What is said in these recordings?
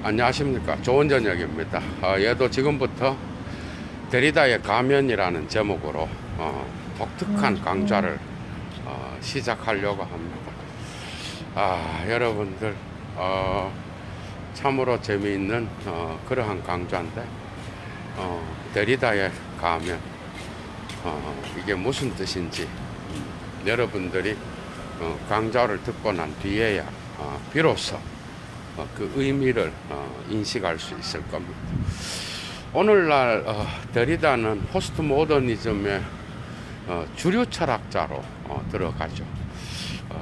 안녕하십니까. 좋은 저녁입니다. 얘도 지금부터 데리다의 가면이라는 제목으로 독특한 강좌를 시작하려고 합니다. 여러분들 참으로 재미있는 그러한 강좌인데 데리다의 가면 이게 무슨 뜻인지 여러분들이 강좌를 듣고 난 뒤에야 비로소 그 의미를 인식할 수 있을 겁니다. 오늘날 데리다는 포스트 모더니즘의 주류 철학자로 들어가죠.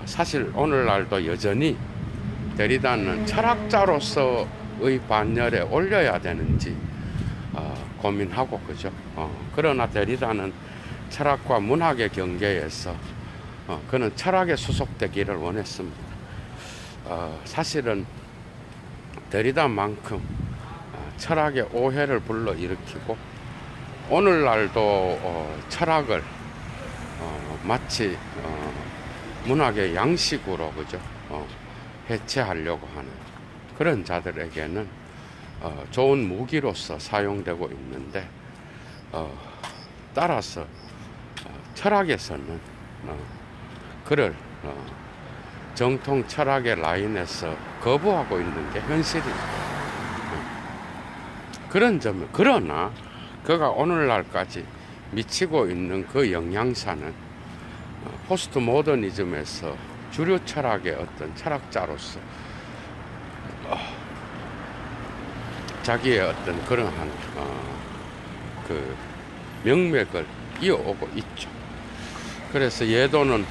사실 오늘날도 여전히 데리다는 철학자로서의 반열에 올려야 되는지 고민하고 그죠. 그러나 데리다는 철학과 문학의 경계에서 그는 철학에 수속되기를 원했습니다. 사실은 데리다만큼 철학의 오해를 불러일으키고 오늘날도 철학을 마치 문학의 양식으로 그죠 해체하려고 하는 그런 자들에게는 좋은 무기로서 사용되고 있는데 따라서 철학에서는 그를 정통 철학의 라인에서 거부하고 있는 게 현실입니다. 그런 점, 그러나 그가 오늘날까지 미치고 있는 그 영향사는 포스트 모더니즘에서 주류 철학의 어떤 철학자로서 자기의 어떤 그러한 그 명맥을 이어오고 있죠. 그래서 예도는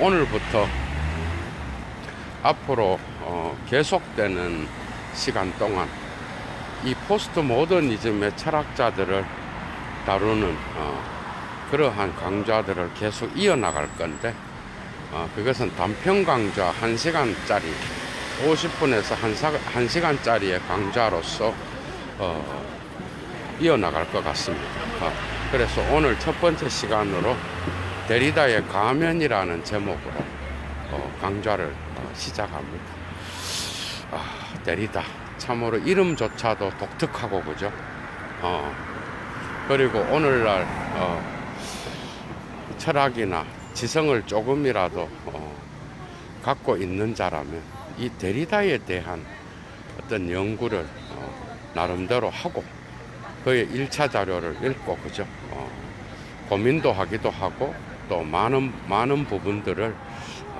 오늘부터 앞으로 계속되는 시간 동안 이 포스트 모더니즘의 철학자들을 다루는 그러한 강좌들을 계속 이어나갈 건데 그것은 단편 강좌 1시간짜리 50분에서 1시간짜리의 강좌로서 이어나갈 것 같습니다. 그래서 오늘 첫 번째 시간으로 데리다의 가면이라는 제목으로 강좌를 시작합니다. 데리다 참으로 이름조차도 독특하고 그죠. 그리고 오늘날 철학이나 지성을 조금이라도 갖고 있는 자라면 이 데리다에 대한 어떤 연구를 나름대로 하고 그의 1차 자료를 읽고 그죠 고민도 하기도 하고 또 많은 부분들을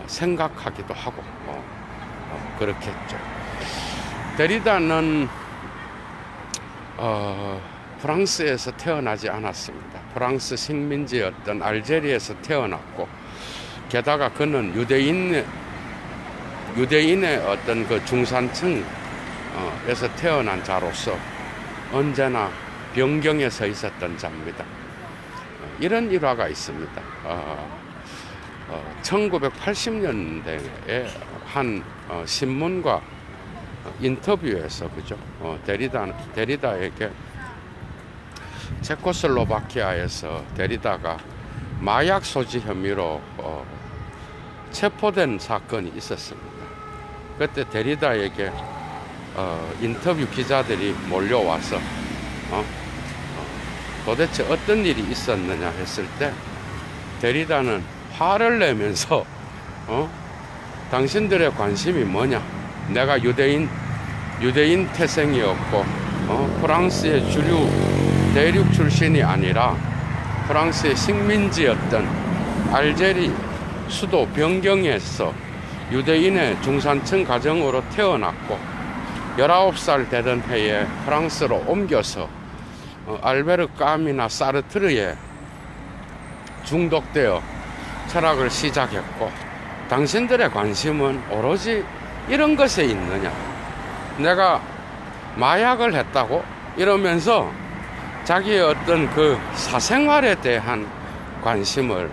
생각하기도 하고 그렇겠죠. 데리다는 프랑스에서 태어나지 않았습니다. 프랑스 식민지였던 알제리에서 태어났고 게다가 그는 유대인의 어떤 그 중산층에서 태어난 자로서 언제나 변경에 서 있었던 자입니다. 이런 일화가 있습니다. 1980년대에 한 신문과 인터뷰에서 그죠 데리다에게 체코슬로바키아에서 데리다가 마약 소지 혐의로 체포된 사건이 있었습니다. 그때 데리다에게 인터뷰 기자들이 몰려와서 도대체 어떤 일이 있었느냐 했을 때 데리다는 화를 내면서 당신들의 관심이 뭐냐? 내가 유대인 태생이었고 프랑스의 주류 대륙 출신이 아니라 프랑스의 식민지였던 알제리 수도 변경에서 유대인의 중산층 가정으로 태어났고 19살 되던 해에 프랑스로 옮겨서 알베르 까미나 사르트르에 중독되어 철학을 시작했고 당신들의 관심은 오로지 이런 것에 있느냐? 내가 마약을 했다고? 이러면서 자기의 어떤 그 사생활에 대한 관심을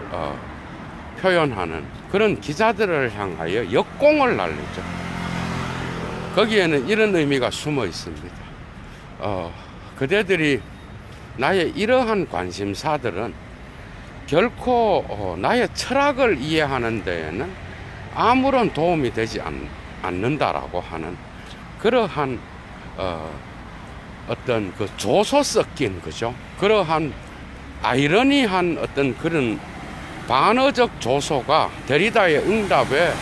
표현하는 그런 기자들을 향하여 역공을 날리죠. 거기에는 이런 의미가 숨어 있습니다. 그대들이 나의 이러한 관심사들은 결코 나의 철학을 이해하는 데에는 아무런 도움이 되지 않는다라고 하는 그러한 어떤 그 조소 섞인, 그죠? 그러한 아이러니한 어떤 그런 반어적 조소가 데리다의 응답에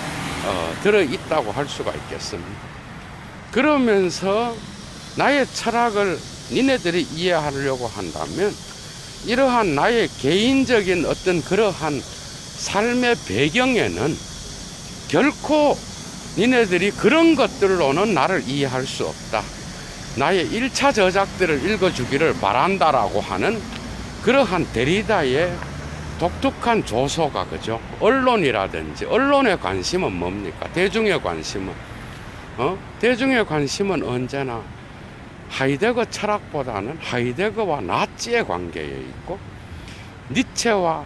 들어있다고 할 수가 있겠습니다. 그러면서 나의 철학을 니네들이 이해하려고 한다면 이러한 나의 개인적인 어떤 그러한 삶의 배경에는 결코 니네들이 그런 것들로는 나를 이해할 수 없다. 나의 1차 저작들을 읽어주기를 바란다라고 하는 그러한 데리다의 독특한 조소가, 그죠? 언론이라든지, 언론의 관심은 뭡니까? 대중의 관심은, 대중의 관심은 언제나 하이데거 철학보다는 하이데거와 나치의 관계에 있고, 니체와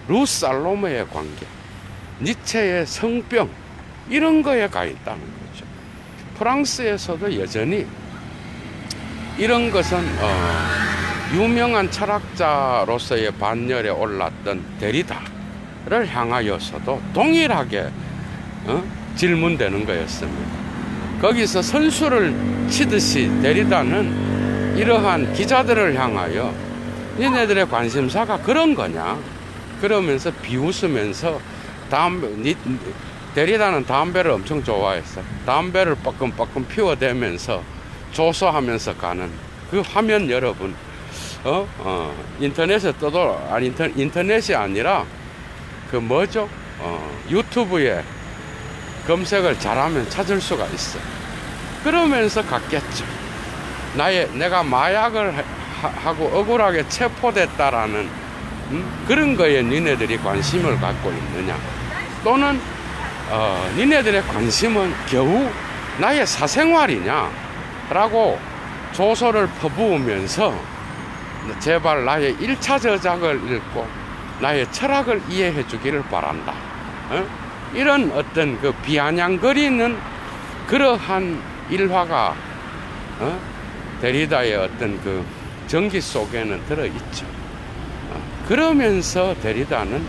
루살로메의 관계, 니체의 성병, 이런 거에 가 있다는 거죠. 프랑스에서도 여전히 이런 것은 유명한 철학자로서의 반열에 올랐던 데리다를 향하여서도 동일하게 질문되는 거였습니다. 거기서 선수를 치듯이 데리다는 이러한 기자들을 향하여 니네들의 관심사가 그런 거냐 그러면서 비웃으면서 데리다는 담배를 엄청 좋아했어. 담배를 뻐끔뻐끔 피워대면서 조소하면서 가는 그 화면, 여러분 인터넷에 인터넷이 아니라 그 뭐죠? 유튜브에 검색을 잘하면 찾을 수가 있어. 그러면서 갔겠죠. 내가 마약을 하고 억울하게 체포됐다라는 그런 거에 니네들이 관심을 갖고 있느냐, 또는 니네들의 관심은 겨우 나의 사생활이냐 라고 조소를 퍼부으면서 제발 나의 1차 저작을 읽고 나의 철학을 이해해 주기를 바란다. 이런 어떤 그 비아냥거리는 그러한 일화가 데리다의 어떤 그 전기 속에는 들어있죠. 그러면서 데리다는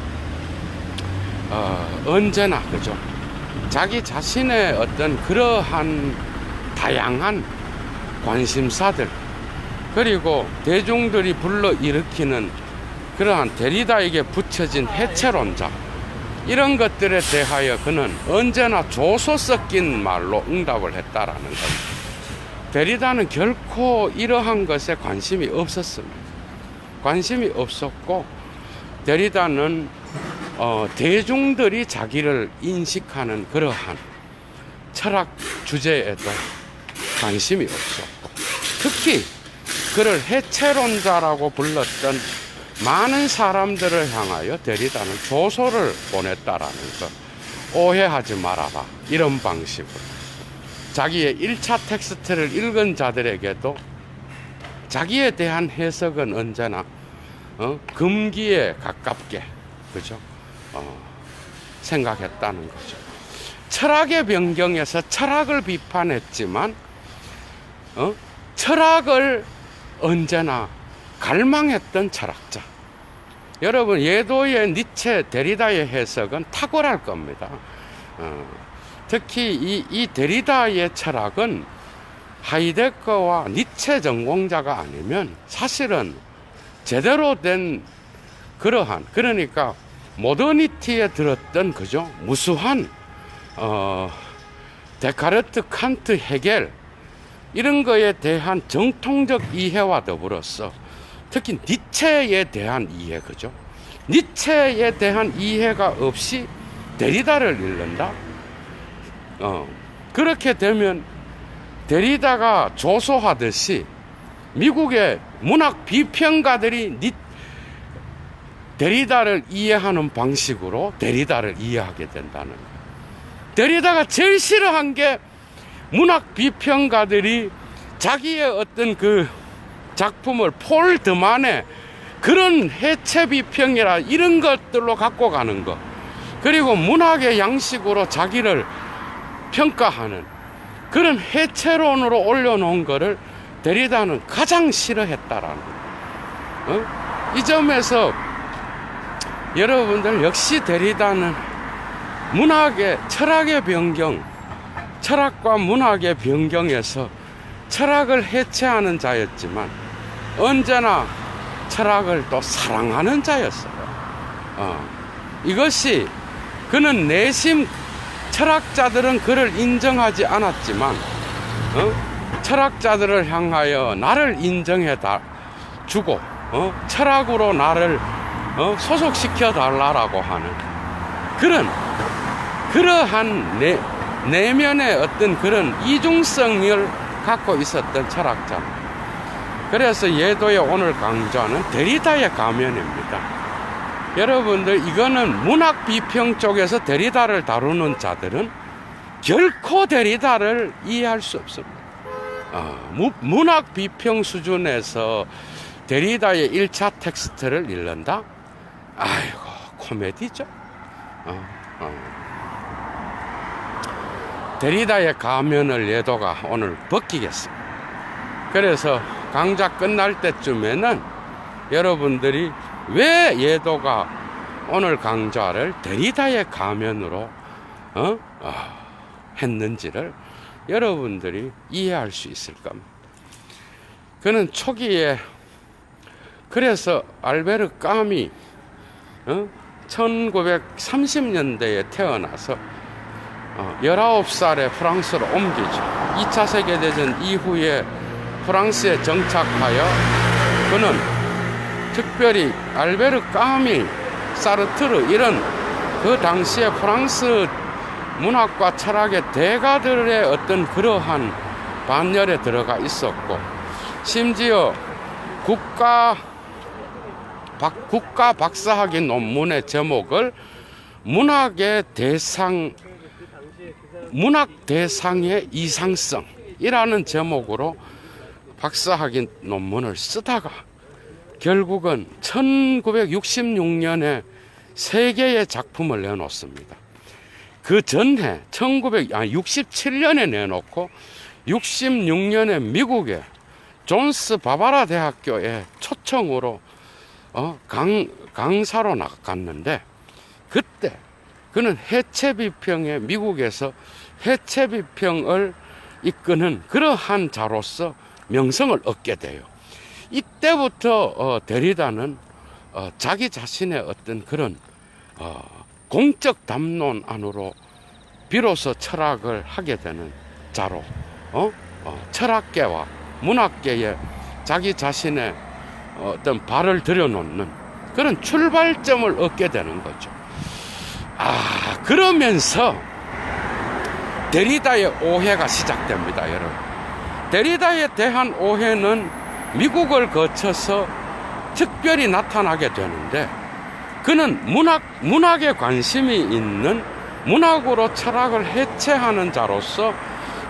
언제나, 그죠? 자기 자신의 어떤 그러한 다양한 관심사들, 그리고 대중들이 불러일으키는 그러한 데리다에게 붙여진 해체론자, 이런 것들에 대하여 그는 언제나 조소 섞인 말로 응답을 했다라는 겁니다. 데리다는 결코 이러한 것에 관심이 없었습니다. 관심이 없었고, 데리다는 대중들이 자기를 인식하는 그러한 철학 주제에도 관심이 없었고, 특히 그를 해체론자라고 불렀던 많은 사람들을 향하여 데리다는 조소를 보냈다라는 것 오해하지 말아라, 이런 방식으로 자기의 1차 텍스트를 읽은 자들에게도 자기에 대한 해석은 언제나 금기에 가깝게, 그죠? 생각했다는 거죠. 철학의 변경에서 철학을 비판했지만 철학을 언제나 갈망했던 철학자. 여러분, 예도의 니체, 데리다의 해석은 탁월할 겁니다. 특히 이 데리다의 철학은 하이데거와 니체 전공자가 아니면 사실은 제대로 된 그러한, 그러니까 모더니티에 들었던, 그죠? 무수한 데카르트, 칸트, 헤겔, 이런 거에 대한 정통적 이해와 더불어서 특히 니체에 대한 이해, 그죠? 니체에 대한 이해가 없이 데리다를 읽는다? 그렇게 되면 데리다가 조소하듯이 미국의 문학 비평가들이 데리다를 이해하는 방식으로 데리다를 이해하게 된다는 거예요. 데리다가 제일 싫어한 게 문학 비평가들이 자기의 어떤 그 작품을 폴 드만의 그런 해체 비평이라 이런 것들로 갖고 가는 것, 그리고 문학의 양식으로 자기를 평가하는 그런 해체론으로 올려놓은 거를 데리다는 가장 싫어했다라는 거예요. 이 점에서 여러분들 역시 데리다는 문학의 철학의 변경, 철학과 문학의 변경에서 철학을 해체하는 자였지만 언제나 철학을 또 사랑하는 자였어요. 이것이 그는 내심 철학자들은 그를 인정하지 않았지만 철학자들을 향하여 나를 인정해 주고 철학으로 나를 소속시켜 달라라고 하는 그러한 내면의 어떤 그런 이중성을 갖고 있었던 철학자입니다. 그래서 예도에 오늘 강조하는 데리다의 가면입니다. 여러분들, 이거는 문학 비평 쪽에서 데리다를 다루는 자들은 결코 데리다를 이해할 수 없습니다. 문학 비평 수준에서 데리다의 1차 텍스트를 읽는다? 아이고, 코미디죠. 데리다의 가면을 예도가 오늘 벗기겠습니다. 그래서 강좌 끝날 때쯤에는 여러분들이 왜 예도가 오늘 강좌를 데리다의 가면으로 했는지를 여러분들이 이해할 수 있을 겁니다. 그는 초기에, 그래서 알베르 까미 1930년대에 태어나서 19살에 프랑스로 옮기죠. 2차 세계대전 이후에 프랑스에 정착하여 그는 특별히 알베르 까미, 사르트르 이런 그 당시에 프랑스 문학과 철학의 대가들의 어떤 그러한 반열에 들어가 있었고, 심지어 국가 박사학위 논문의 제목을 문학 대상의 이상성이라는 제목으로 박사학위 논문을 쓰다가 결국은 1966년에 세 개의 작품을 내놓습니다. 그 전해 67년에 내놓고 66년에 미국의 존스 바바라 대학교에 초청으로 강사로 나갔는데, 그때 그는 해체비평에 미국에서 해체비평을 이끄는 그러한 자로서 명성을 얻게 돼요. 이때부터 데리다는 자기 자신의 어떤 그런 공적 담론 안으로 비로소 철학을 하게 되는 자로 철학계와 문학계에 자기 자신의 어떤 발을 들여놓는 그런 출발점을 얻게 되는 거죠. 그러면서 데리다의 오해가 시작됩니다, 여러분. 데리다에 대한 오해는 미국을 거쳐서 특별히 나타나게 되는데, 그는 문학에 관심이 있는, 문학으로 철학을 해체하는 자로서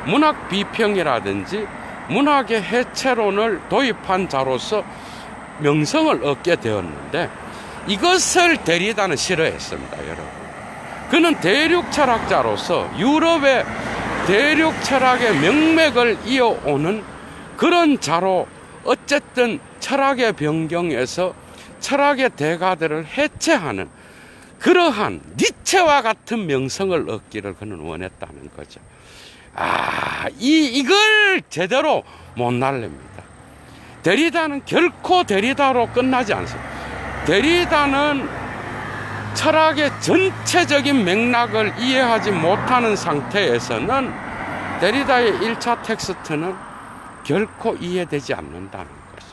문학 비평이라든지 문학의 해체론을 도입한 자로서 명성을 얻게 되었는데, 이것을 데리다는 싫어했습니다, 여러분. 그는 대륙 철학자로서 유럽의 대륙 철학의 명맥을 이어오는 그런 자로 어쨌든 철학의 변경에서 철학의 대가들을 해체하는 그러한 니체와 같은 명성을 얻기를 그는 원했다는 거죠. 이걸 제대로 못 날립니다. 데리다는 결코 데리다로 끝나지 않습니다. 데리다는 철학의 전체적인 맥락을 이해하지 못하는 상태에서는 데리다의 1차 텍스트는 결코 이해되지 않는다는 거죠.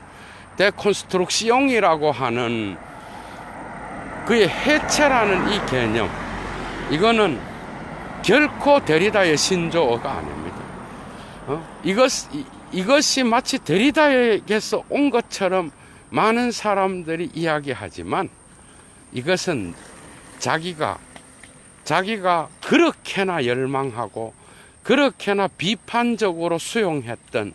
데콘스트룩시옹이라고 하는 그의 해체라는 이 개념, 이거는 결코 데리다의 신조어가 아닙니다. 이것이 마치 데리다에게서 온 것처럼 많은 사람들이 이야기하지만, 이것은 자기가 그렇게나 열망하고 그렇게나 비판적으로 수용했던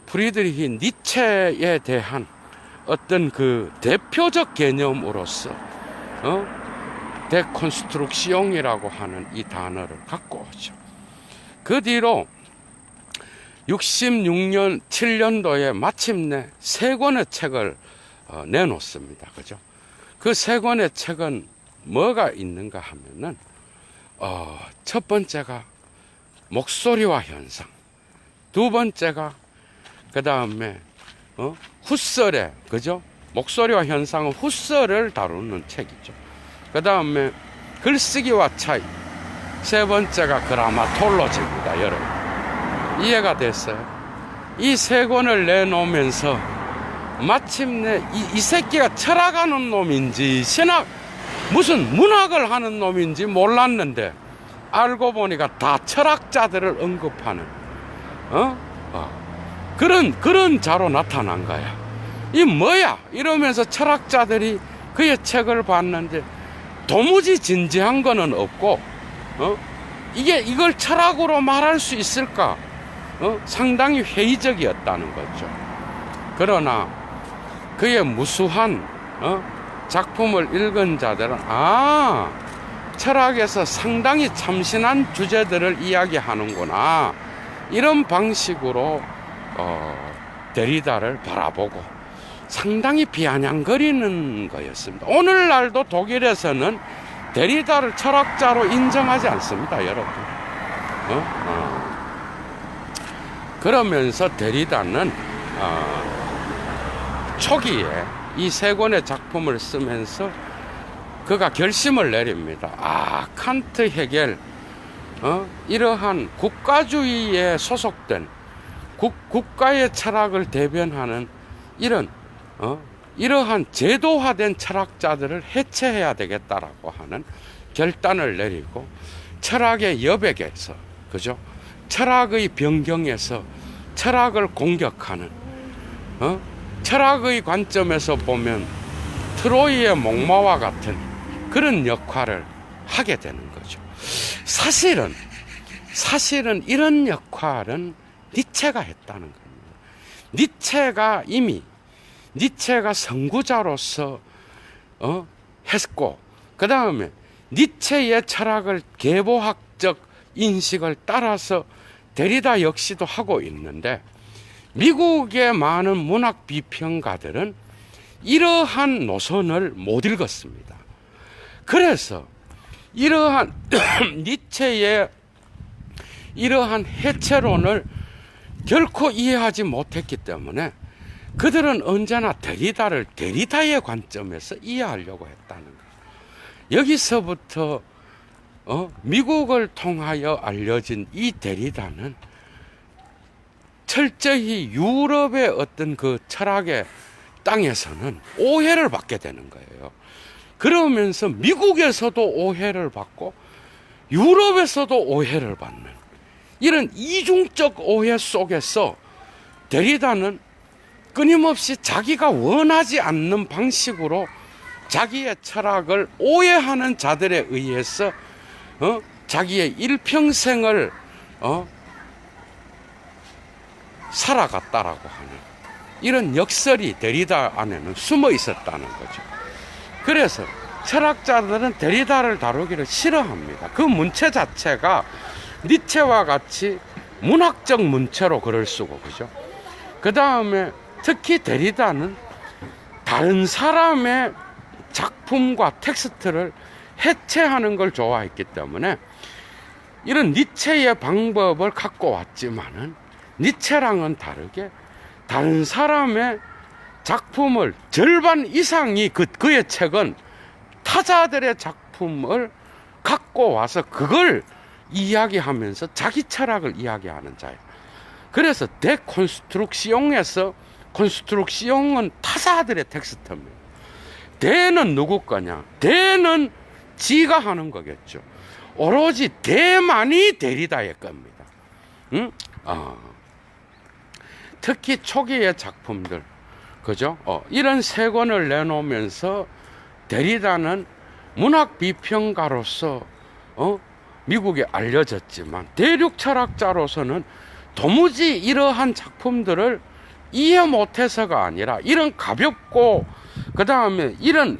프리드리히 니체에 대한 어떤 그 대표적 개념으로서 데콘스트룩시옹이라고 하는 이 단어를 갖고 오죠. 그 뒤로 66년, 7년도에 마침내 세 권의 책을 내놓습니다. 그죠? 그 세 권의 책은 뭐가 있는가 하면은, 첫 번째가 목소리와 현상, 두 번째가 그 다음에 훗설의 그죠? 목소리와 현상은 훗설을 다루는 책이죠. 그 다음에 글쓰기와 차이. 세 번째가 그라마톨로지입니다. 여러분 이해가 됐어요? 이 세 권을 내놓으면서 마침내 이 새끼가 철학하는 놈인지 신학 무슨 문학을 하는 놈인지 몰랐는데 알고 보니까 다 철학자들을 언급하는 그런 자로 나타난 거야. 이 뭐야 이러면서 철학자들이 그의 책을 봤는데 도무지 진지한 거는 없고 이걸 철학으로 말할 수 있을까? 상당히 회의적이었다는 거죠. 그러나 그의 무수한 작품을 읽은 자들은 철학에서 상당히 참신한 주제들을 이야기하는구나 이런 방식으로 데리다를 바라보고 상당히 비아냥거리는 거였습니다. 오늘날도 독일에서는 데리다를 철학자로 인정하지 않습니다, 여러분. 그러면서 데리다는 초기에 이 세 권의 작품을 쓰면서 그가 결심을 내립니다. 칸트, 헤겔, 이러한 국가주의에 소속된 국가의 철학을 대변하는 이러한 제도화된 철학자들을 해체해야 되겠다라고 하는 결단을 내리고 철학의 여백에서, 그죠? 철학의 변경에서 철학을 공격하는, 철학의 관점에서 보면 트로이의 목마와 같은 그런 역할을 하게 되는 거죠. 사실은 이런 역할은 니체가 했다는 겁니다. 니체가 선구자로서 했고, 그 다음에 니체의 철학을 계보학적 인식을 따라서 데리다 역시도 하고 있는데, 미국의 많은 문학 비평가들은 이러한 노선을 못 읽었습니다. 그래서 이러한 니체의 이러한 해체론을 결코 이해하지 못했기 때문에 그들은 언제나 데리다를 데리다의 관점에서 이해하려고 했다는 거예요. 여기서부터 미국을 통하여 알려진 이 데리다는 철저히 유럽의 어떤 그 철학의 땅에서는 오해를 받게 되는 거예요. 그러면서 미국에서도 오해를 받고 유럽에서도 오해를 받는 이런 이중적 오해 속에서 데리다는 끊임없이 자기가 원하지 않는 방식으로 자기의 철학을 오해하는 자들에 의해서 자기의 일평생을 살아갔다라고 하는 이런 역설이 데리다 안에는 숨어 있었다는 거죠. 그래서 철학자들은 데리다를 다루기를 싫어합니다. 그 문체 자체가 니체와 같이 문학적 문체로 글을 쓰고, 그죠? 그 다음에 특히 데리다는 다른 사람의 작품과 텍스트를 해체하는 걸 좋아했기 때문에 이런 니체의 방법을 갖고 왔지만은 니체랑은 다르게 다른 사람의 작품을 절반 이상이 그의 책은 타자들의 작품을 갖고 와서 그걸 이야기하면서 자기 철학을 이야기하는 자예요. 그래서 데콘스트룩시옹에서 콘스트룩시옹은 타자들의 텍스트입니다. 대는 누구 거냐? 대는 지가 하는 거겠죠. 오로지 대만이 데리다의 겁니다. 응? 특히 초기의 작품들, 그죠? 이런 세 권을 내놓으면서 데리다는 문학 비평가로서 미국에 알려졌지만 대륙 철학자로서는 도무지 이러한 작품들을 이해 못해서가 아니라 이런 가볍고 그 다음에 이런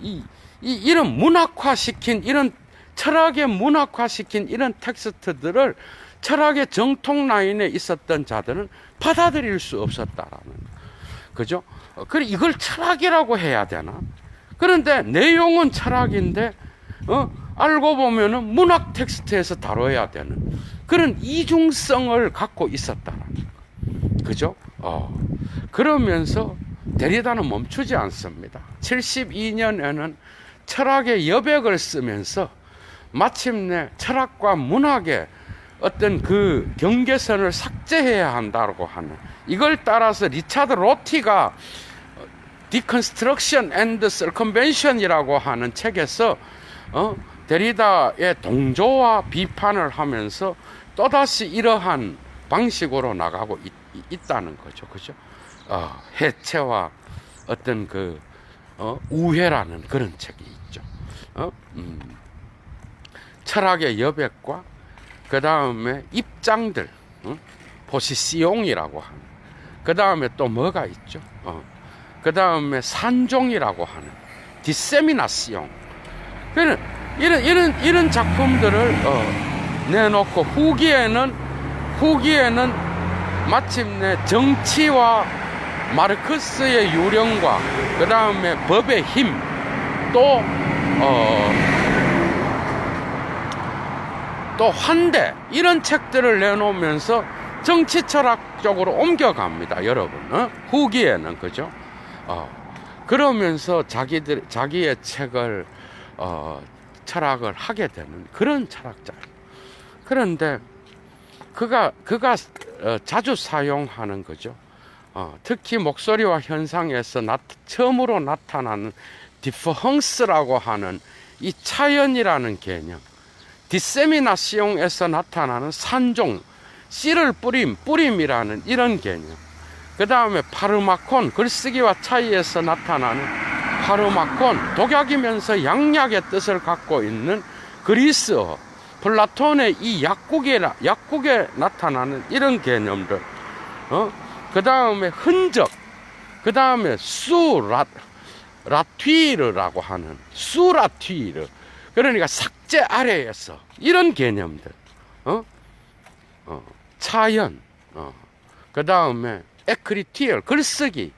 문학화시킨 이런 철학의 문학화시킨 이런 텍스트들을 철학의 정통 라인에 있었던 자들은 받아들일 수 없었다라는, 그죠? 그래 이걸 철학이라고 해야 되나? 그런데 내용은 철학인데 알고 보면은 문학 텍스트에서 다뤄야 되는 그런 이중성을 갖고 있었다라는 거. 그죠? 그러면서 데리다는 멈추지 않습니다. 72년에는 철학의 여백을 쓰면서 마침내 철학과 문학의 어떤 그 경계선을 삭제해야 한다고 하는, 이걸 따라서 리차드 로티가 Deconstruction and Circumvention이라고 하는 책에서 데리다의 동조와 비판을 하면서 또다시 이러한 방식으로 나가고 있다는 거죠. 그죠? 해체와 어떤 그 우회라는 그런 책이 있죠. 철학의 여백과 그 다음에 입장들, 포시시옹이라고 하는, 그 다음에 또 뭐가 있죠? 그 다음에 산종이라고 하는 디세미나시옹. 이런 작품들을 내놓고 후기에는 마침내 정치와 마르크스의 유령과 그 다음에 법의 힘, 또 환대, 이런 책들을 내놓으면서 정치 철학 쪽으로 옮겨갑니다, 여러분. 후기에는. 그죠? 그러면서 자기의 책을 철학을 하게 되는 그런 철학자예요. 그런데 그가 자주 사용하는 거죠. 특히 목소리와 현상에서 처음으로 나타나는 디퍼헝스라고 하는 이 차연이라는 개념, 디세미나시옹에서 나타나는 산종, 씨를 뿌림이라는 이런 개념, 그 다음에 파르마콘, 글쓰기와 차이에서 나타나는 파르마콘, 독약이면서 양약의 뜻을 갖고 있는 그리스어, 플라톤의 이 약국에 나타나는 이런 개념들, 그 다음에 흔적, 그 다음에 라튀르라고 하는 수라튀르, 그러니까 삭제 아래에서 이런 개념들, 차연, 그 다음에 에크리티얼, 글쓰기,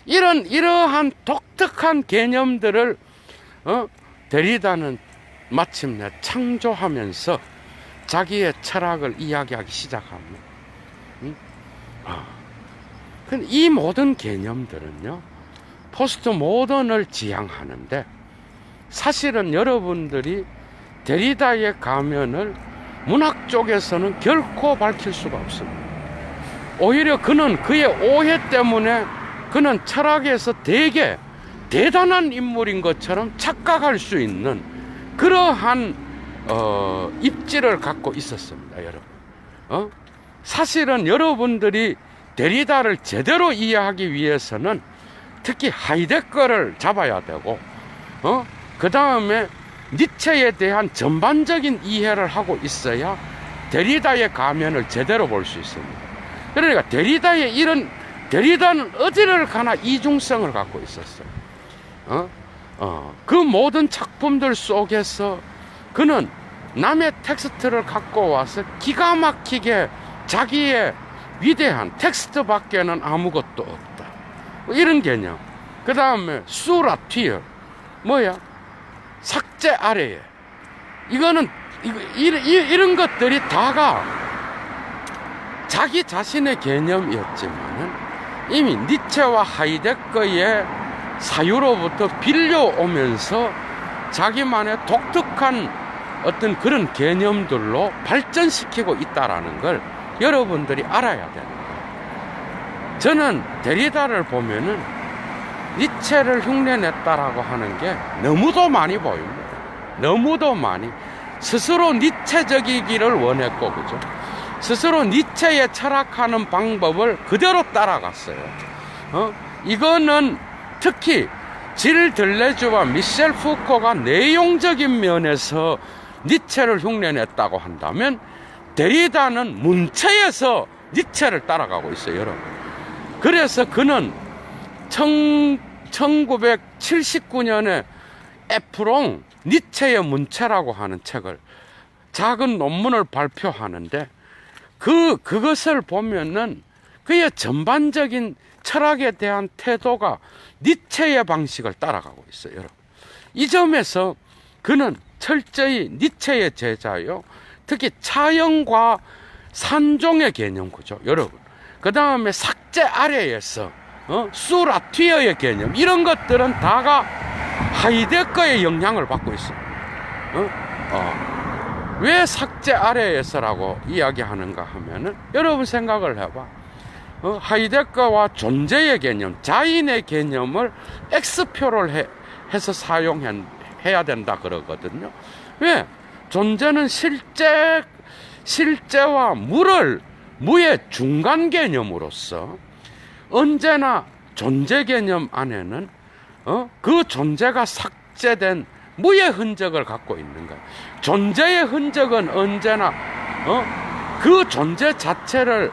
이러한 독특한 개념들을 데리다는 마침내 창조하면서 자기의 철학을 이야기하기 시작합니다. 이 모든 개념들은요, 포스트 모던을 지향하는데, 사실은 여러분들이 데리다의 가면을 문학 쪽에서는 결코 밝힐 수가 없습니다. 오히려 그는 그의 오해 때문에 그는 철학에서 되게 대단한 인물인 것처럼 착각할 수 있는 그러한 입지를 갖고 있었습니다, 여러분. 사실은 여러분들이 데리다를 제대로 이해하기 위해서는 특히 하이데거를 잡아야 되고, 그 다음에 니체에 대한 전반적인 이해를 하고 있어야 데리다의 가면을 제대로 볼 수 있습니다. 그러니까 데리다는 어디를 가나 이중성을 갖고 있었어요. 그 모든 작품들 속에서 그는 남의 텍스트를 갖고 와서 기가 막히게 자기의 위대한 텍스트 밖에는 아무것도 없다, 이런 개념. 그 다음에 수라튀어, 뭐야? 삭제 아래에. 이런 것들이 다가 자기 자신의 개념이었지만은 이미 니체와 하이데거의 사유로부터 빌려오면서 자기만의 독특한 어떤 그런 개념들로 발전시키고 있다라는 걸 여러분들이 알아야 됩니다. 저는 데리다를 보면은 니체를 흉내냈다라고 하는 게 너무도 많이 보입니다. 너무도 많이. 스스로 니체적이기를 원했고, 그죠? 스스로 니체에 철학하는 방법을 그대로 따라갔어요. 이거는 특히 질 들레주와 미셸 푸코가 내용적인 면에서 니체를 흉내냈다고 한다면, 데리다는 문체에서 니체를 따라가고 있어요, 여러분. 그래서 그는 1979년에 에프롱 니체의 문체라고 하는 책을, 작은 논문을 발표하는데, 그것을 보면은 그의 전반적인 철학에 대한 태도가 니체의 방식을 따라가고 있어요, 여러분. 이 점에서 그는 철저히 니체의 제자요. 특히 차영과 산종의 개념, 그죠, 여러분. 그 다음에 삭제 아래에서 수라튀어의 개념, 이런 것들은 다가 하이데거의 영향을 받고 있어요. 왜 삭제 아래에서라고 이야기하는가 하면은, 여러분 생각을 해봐. 하이데거와 존재의 개념, 자인의 개념을 X표를 해서 사용해야 된다 그러거든요. 왜? 존재는 실제와 무의 중간 개념으로서 언제나 존재 개념 안에는 그 존재가 삭제된 무의 흔적을 갖고 있는 거예요. 존재의 흔적은 언제나 그 존재 자체를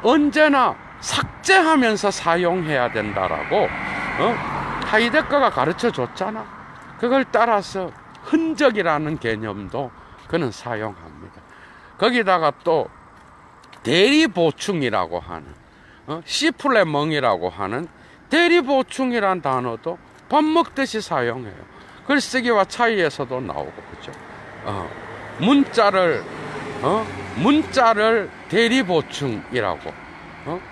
언제나 삭제하면서 사용해야 된다라고 하이데거가 가르쳐 줬잖아. 그걸 따라서 흔적이라는 개념도 그는 사용합니다. 거기다가 또 대리보충이라고 하는 시플레멍이라고 하는 대리보충이란 단어도 밥 먹듯이 사용해요. 글쓰기와 차이에서도 나오고, 그죠? 문자를 대리보충이라고.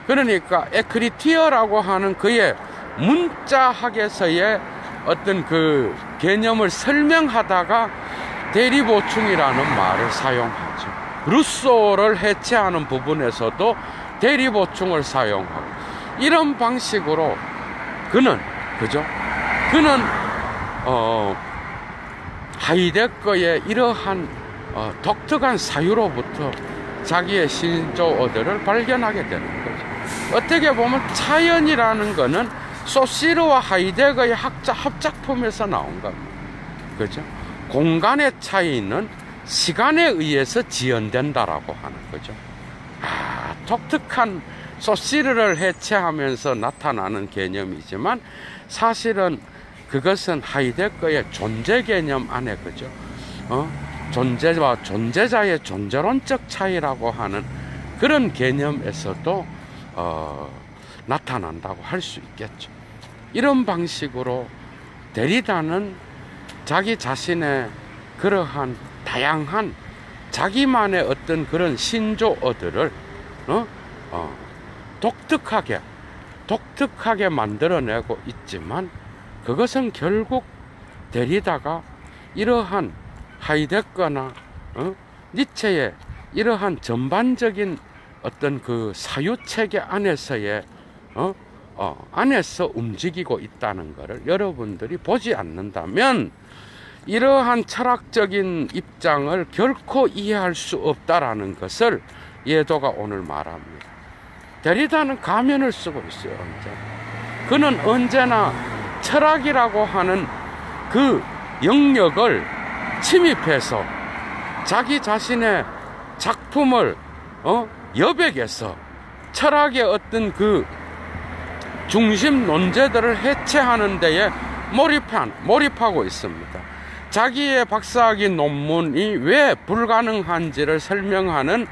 그러니까 에크리티어라고 하는 그의 문자학에서의 어떤 그 개념을 설명하다가 대리보충이라는 말을 사용하죠. 루소를 해체하는 부분에서도 대리보충을 사용하고, 이런 방식으로 그는 하이데거의 이러한 독특한 사유로부터 자기의 신조어들을 발견하게 되는 거죠. 어떻게 보면 차연이라는 거는 소시르와 하이데거의 합작품에서 나온 겁니다. 그죠? 공간의 차이는 시간에 의해서 지연된다라고 하는 거죠. 독특한 소시르를 해체하면서 나타나는 개념이지만, 사실은 그것은 하이데거의 존재 개념 안에, 그죠? 존재와 존재자의 존재론적 차이라고 하는 그런 개념에서도 나타난다고 할 수 있겠죠. 이런 방식으로 데리다는 자기 자신의 그러한 다양한 자기만의 어떤 그런 신조어들을 독특하게 만들어내고 있지만, 그것은 결국 데리다가 이러한 하이데거나 니체의 이러한 전반적인 어떤 그 사유체계 안에서의 안에서 움직이고 있다는 것을 여러분들이 보지 않는다면 이러한 철학적인 입장을 결코 이해할 수 없다라는 것을 예도가 오늘 말합니다. 데리다는 가면을 쓰고 있어요. 언제나. 그는 언제나 철학이라고 하는 그 영역을 침입해서 자기 자신의 작품을 여백에서 철학의 어떤 그 중심 논제들을 해체하는 데에 몰입하고 있습니다. 자기의 박사학위 논문이 왜 불가능한지를 설명하는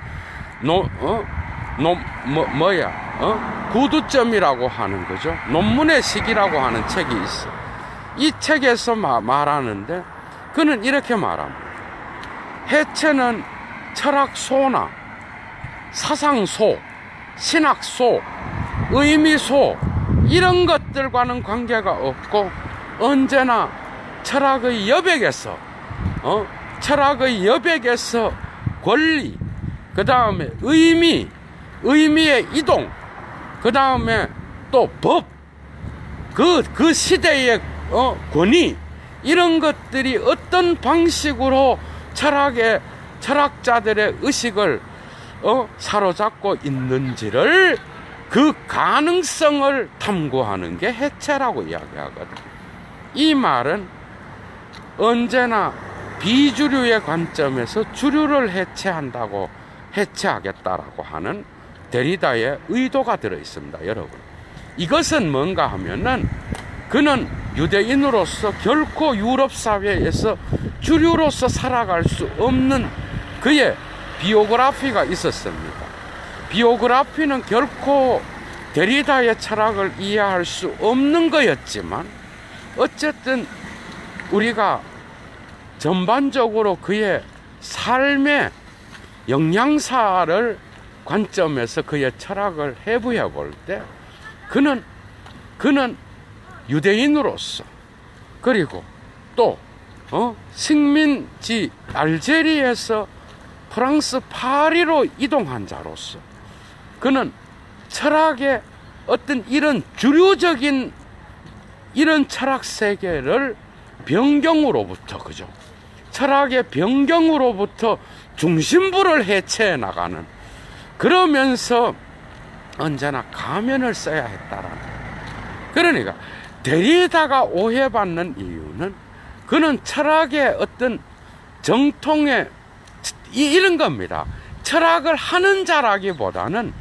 구두점이라고 하는 거죠. 논문의 시기라고 하는 책이 있어. 이 책에서 말하는데 그는 이렇게 말합니다. 해체는 철학소나 사상소, 신학소, 의미소 이런 것들과는 관계가 없고 언제나 철학의 여백에서 권리, 그 다음에 의미의 이동, 그 다음에 또 법, 그 시대의 권위, 이런 것들이 어떤 방식으로 철학자들의 의식을 사로잡고 있는지를, 그 가능성을 탐구하는 게 해체라고 이야기하거든. 이 말은 언제나 비주류의 관점에서 주류를 해체하겠다라고 하는 데리다의 의도가 들어 있습니다, 여러분. 이것은 뭔가 하면은 그는 유대인으로서 결코 유럽 사회에서 주류로서 살아갈 수 없는 그의 비오그라피가 있었습니다. 비오그라피는 결코 데리다의 철학을 이해할 수 없는 거였지만, 어쨌든 우리가 전반적으로 그의 삶의 영양사를 관점에서 그의 철학을 해부해 볼 때 그는 유대인으로서, 그리고 또 식민지 알제리에서 프랑스 파리로 이동한 자로서 그는 철학의 어떤 이런 주류적인 이런 철학 세계를 변경으로부터, 그죠? 철학의 변경으로부터 중심부를 해체해 나가는, 그러면서 언제나 가면을 써야 했다라는. 그러니까 데리다가 오해받는 이유는 그는 철학의 어떤 정통의 이런 겁니다. 철학을 하는 자라기보다는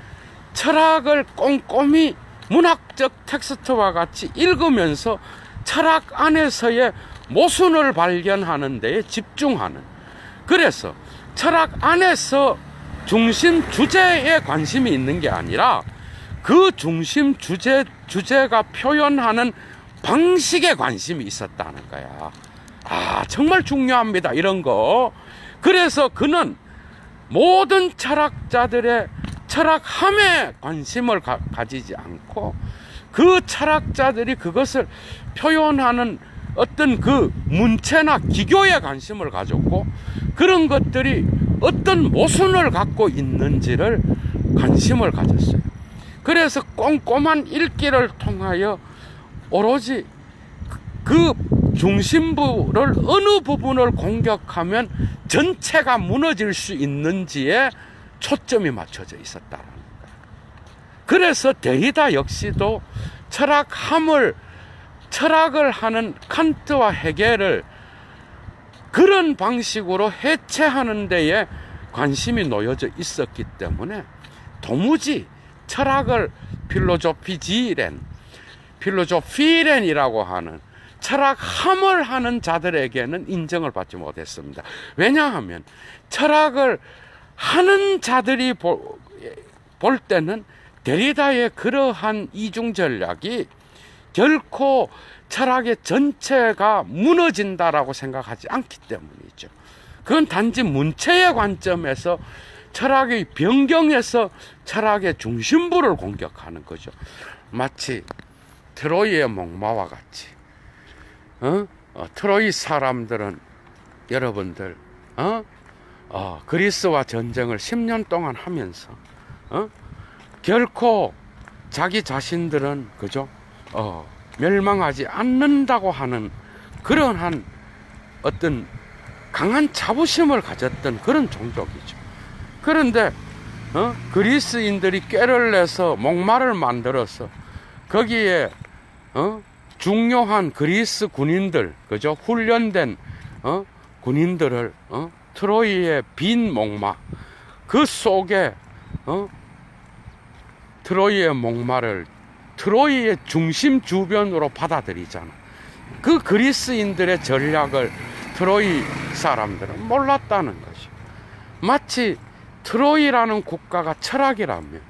철학을 꼼꼼히 문학적 텍스트와 같이 읽으면서 철학 안에서의 모순을 발견하는 데에 집중하는, 그래서 철학 안에서 중심 주제에 관심이 있는 게 아니라 그 중심 주제가 표현하는 방식에 관심이 있었다는 거야. 정말 중요합니다, 이런 거. 그래서 그는 모든 철학자들의 철학함에 관심을 가지지 않고 그 철학자들이 그것을 표현하는 어떤 그 문체나 기교에 관심을 가졌고, 그런 것들이 어떤 모순을 갖고 있는지를 관심을 가졌어요. 그래서 꼼꼼한 읽기를 통하여 오로지 그 중심부를 어느 부분을 공격하면 전체가 무너질 수 있는지에 초점이 맞춰져 있었다는 거예요. 그래서 데리다 역시도 철학을 하는 칸트와 헤겔을 그런 방식으로 해체하는 데에 관심이 놓여져 있었기 때문에 도무지 철학을 필로조피렌이라고 하는 철학함을 하는 자들에게는 인정을 받지 못했습니다. 왜냐하면 철학을 하는 자들이 볼 때는 데리다의 그러한 이중 전략이 결코 철학의 전체가 무너진다라고 생각하지 않기 때문이죠. 그건 단지 문체의 관점에서 철학의 변경에서 철학의 중심부를 공격하는 거죠. 마치 트로이의 목마와 같이 트로이 사람들은 여러분들 그리스와 전쟁을 10년 동안 하면서 결코 자기 자신들은, 그죠? 멸망하지 않는다고 하는 그러한 어떤 강한 자부심을 가졌던 그런 종족이죠. 그런데 그리스인들이 꾀를 내서 목마를 만들어서 거기에 중요한 그리스 군인들, 그죠? 훈련된 군인들을 트로이의 빈 목마, 그 속에 트로이의 목마를 트로이의 중심 주변으로 받아들이잖아. 그 그리스인들의 전략을 트로이 사람들은 몰랐다는 거죠. 마치 트로이라는 국가가 철학이라면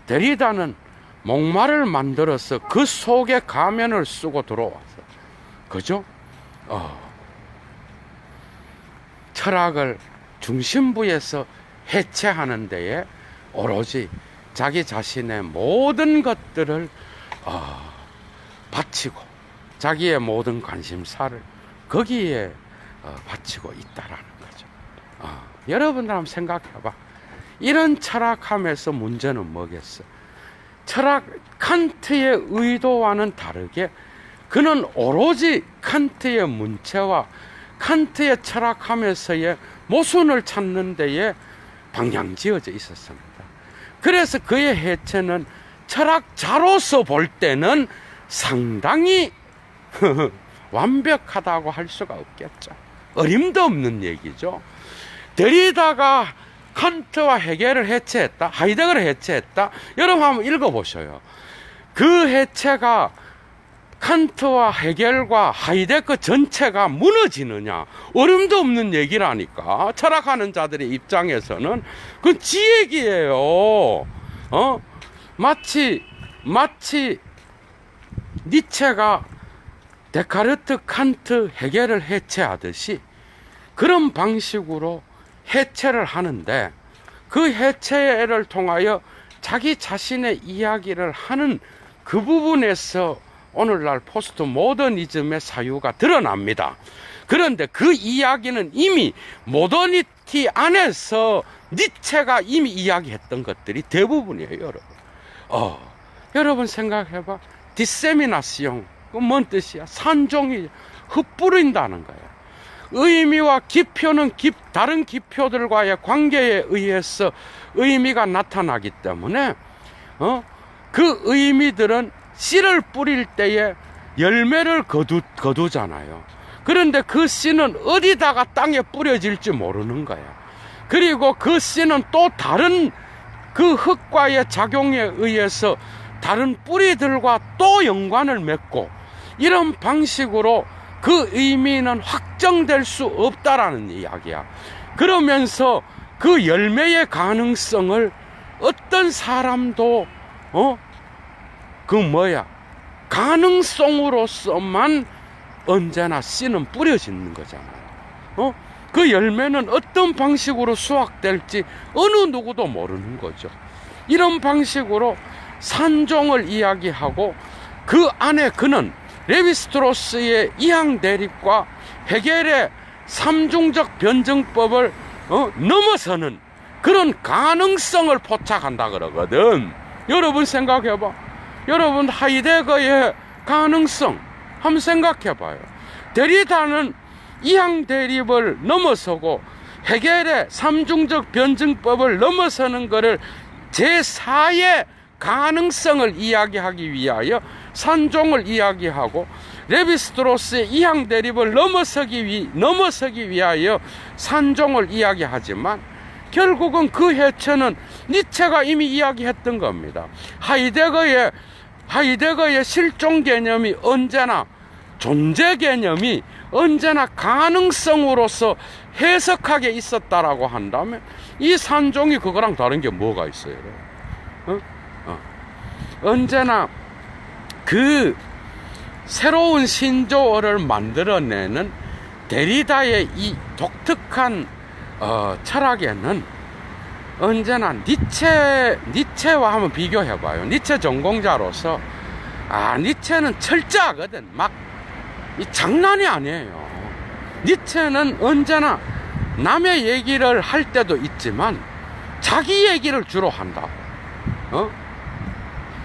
데리다는 목마를 만들어서 그 속에 가면을 쓰고 들어와서, 그죠? 철학을 중심부에서 해체하는 데에 오로지 자기 자신의 모든 것들을 바치고 자기의 모든 관심사를 거기에 바치고 있다라는 거죠. 여러분들 한번 생각해봐. 이런 철학함에서 문제는 뭐겠어? 칸트의 의도와는 다르게 그는 오로지 칸트의 문체와 칸트의 철학함에서의 모순을 찾는 데에 방향지어져 있었습니다. 그래서 그의 해체는 철학자로서 볼 때는 상당히 완벽하다고 할 수가 없겠죠. 어림도 없는 얘기죠. 데리다가 칸트와 헤겔을 해체했다, 하이데거를 해체했다. 여러분 한번 읽어보셔요. 그 해체가 칸트와 헤겔과 하이데거 전체가 무너지느냐, 어림도 없는 얘기라니까. 철학하는 자들의 입장에서는 그건 지 얘기예요. 마치 니체가 데카르트, 칸트, 헤겔을 해체하듯이 그런 방식으로 해체를 하는데, 그 해체를 통하여 자기 자신의 이야기를 하는 그 부분에서 오늘날 포스트 모더니즘의 사유가 드러납니다. 그런데 그 이야기는 이미 모더니티 안에서 니체가 이미 이야기했던 것들이 대부분이에요, 여러분. 여러분 생각해봐. 디세미나시옹, 그 뭔 뜻이야? 산종이 흩뿌린다는 거야. 의미와 기표는 다른 기표들과의 관계에 의해서 의미가 나타나기 때문에 그 의미들은 씨를 뿌릴 때에 열매를 거두잖아요. 그런데 그 씨는 어디다가 땅에 뿌려질지 모르는 거야. 그리고 그 씨는 또 다른 그 흙과의 작용에 의해서 다른 뿌리들과 또 연관을 맺고, 이런 방식으로 그 의미는 확정될 수 없다라는 이야기야. 그러면서 그 열매의 가능성을 어떤 사람도 가능성으로서만 언제나 씨는 뿌려지는 거잖아요. 그 열매는 어떤 방식으로 수확될지 어느 누구도 모르는 거죠. 이런 방식으로 산종을 이야기하고, 그 안에 그는 레비스트로스의 이항 대립과 헤겔의 삼중적 변증법을 넘어서는 그런 가능성을 포착한다 그러거든. 여러분 생각해봐. 여러분 하이데거의 가능성 한번 생각해봐요. 데리다는 이항 대립을 넘어서고 헤겔의 삼중적 변증법을 넘어서는 것을 제4의 가능성을 이야기하기 위하여 산종을 이야기하고, 레비스트로스의 이항 대립을 넘어서기 위하여 산종을 이야기하지만, 결국은 그 해체는 니체가 이미 이야기했던 겁니다. 하이데거의 실종 개념이 언제나, 존재 개념이 언제나 가능성으로서 해석하게 있었다라고 한다면, 이 산종이 그거랑 다른 게 뭐가 있어요? 언제나 그 새로운 신조어를 만들어내는 데리다의 이 독특한 철학에는 언제나 니체와 한번 비교해봐요. 니체 전공자로서 니체는 철저하거든. 이 장난이 아니에요. 니체는 언제나 남의 얘기를 할 때도 있지만 자기 얘기를 주로 한다고.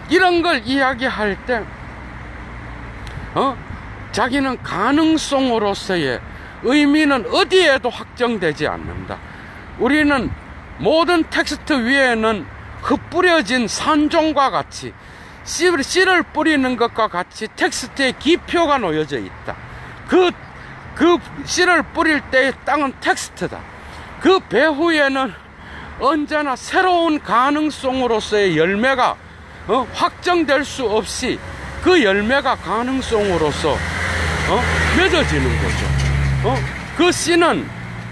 이런 걸 이야기할 때 자기는 가능성으로서의 의미는 어디에도 확정되지 않는다. 우리는 모든 텍스트 위에는 흩뿌려진 산종과 같이, 씨를 뿌리는 것과 같이 텍스트에 기표가 놓여져 있다. 그 씨를 뿌릴 때의 땅은 텍스트다. 그 배후에는 언제나 새로운 가능성으로서의 열매가 확정될 수 없이 그 열매가 가능성으로서 맺어지는 거죠. 그 씨는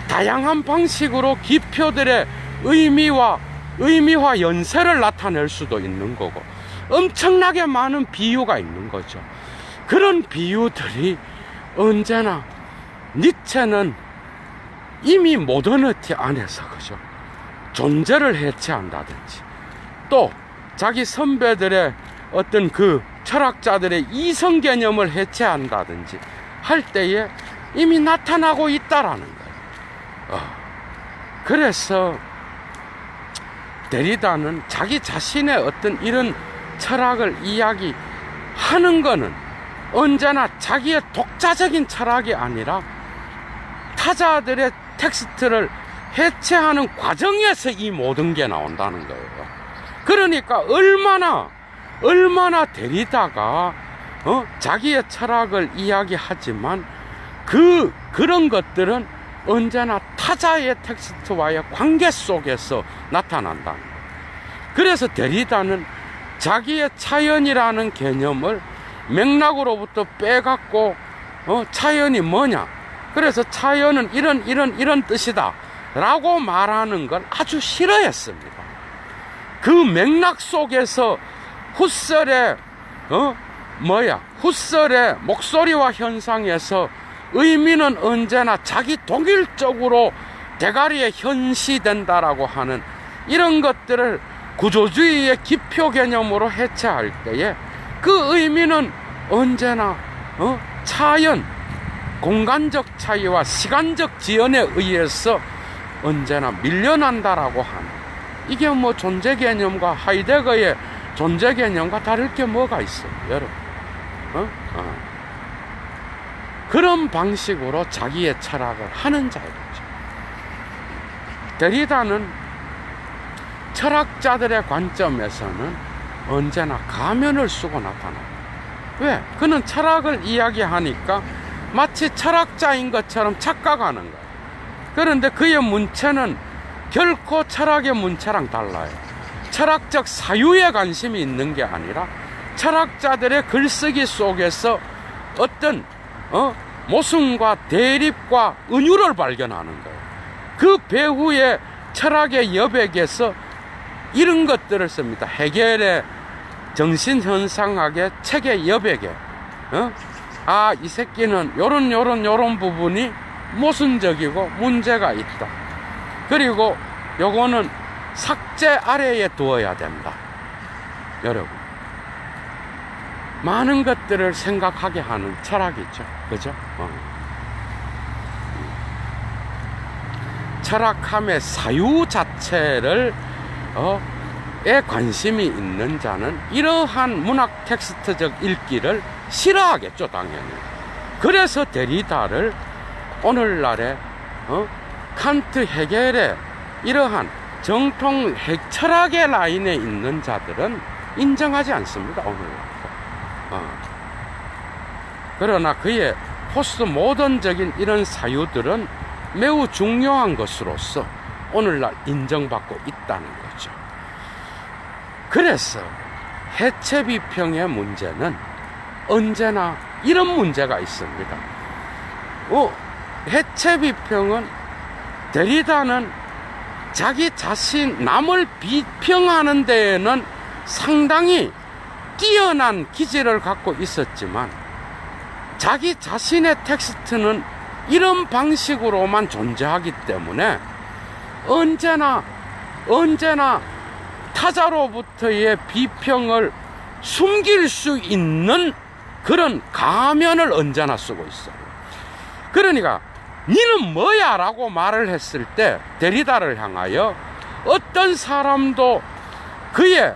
다양한 방식으로 기표들의 의미와 연세를 나타낼 수도 있는 거고, 엄청나게 많은 비유가 있는 거죠. 그런 비유들이 언제나 니체는 이미 모더니티 안에서, 그죠, 존재를 해체한다든지, 또 자기 선배들의 어떤 그 철학자들의 이성 개념을 해체한다든지 할 때에 이미 나타나고 있다라는 거예요. 그래서 데리다는 자기 자신의 어떤 이런 철학을 이야기하는 거는 언제나 자기의 독자적인 철학이 아니라 타자들의 텍스트를 해체하는 과정에서 이 모든 게 나온다는 거예요. 그러니까 얼마나 데리다가 자기의 철학을 이야기하지만 그런 것들은 언제나 타자의 텍스트와의 관계 속에서 나타난다. 그래서 데리다는 자기의 차연이라는 개념을 맥락으로부터 빼갖고 차연이 뭐냐, 그래서 차연은 이런 뜻이다 라고 말하는 걸 아주 싫어했습니다. 그 맥락 속에서 훗설의 목소리와 현상에서 의미는 언제나 자기 독일적으로 대가리에 현시된다라고 하는 이런 것들을 구조주의의 기표 개념으로 해체할 때에 그 의미는 언제나 차연, 공간적 차이와 시간적 지연에 의해서 언제나 밀려난다라고 하는, 이게 뭐 존재 개념과 하이데거의 존재 개념과 다를 게 뭐가 있어요, 여러분? 그런 방식으로 자기의 철학을 하는 자이죠. 데리다는 철학자들의 관점에서는 언제나 가면을 쓰고 나타납니다. 왜? 그는 철학을 이야기하니까 마치 철학자인 것처럼 착각하는 거예요. 그런데 그의 문체는 결코 철학의 문체랑 달라요. 철학적 사유에 관심이 있는 게 아니라 철학자들의 글쓰기 속에서 어떤 모순과 대립과 은유를 발견하는 거예요. 그 배후의 철학의 여백에서 이런 것들을 씁니다. 헤겔의 정신현상학의 책의 여백에 이 새끼는 요런 부분이 모순적이고 문제가 있다. 그리고 요거는 삭제 아래에 두어야 된다. 여러분, 많은 것들을 생각하게 하는 철학이죠. 그죠? 철학함의 사유 자체를 에 관심이 있는 자는 이러한 문학 텍스트적 읽기를 싫어하겠죠, 당연히. 그래서 데리다를 오늘날의 칸트, 헤겔의 이러한 정통 철학의 라인에 있는 자들은 인정하지 않습니다, 오늘날. 그러나 그의 포스트 모던적인 이런 사유들은 매우 중요한 것으로서 오늘날 인정받고 있다는 거죠. 그래서 해체 비평의 문제는 언제나 이런 문제가 있습니다. 해체 비평은 데리다는 자기 자신, 남을 비평하는 데에는 상당히 뛰어난 기질을 갖고 있었지만 자기 자신의 텍스트는 이런 방식으로만 존재하기 때문에 언제나 타자로부터의 비평을 숨길 수 있는 그런 가면을 언제나 쓰고 있어요. 그러니까 니는 뭐야? 라고 말을 했을 때 데리다를 향하여 어떤 사람도 그의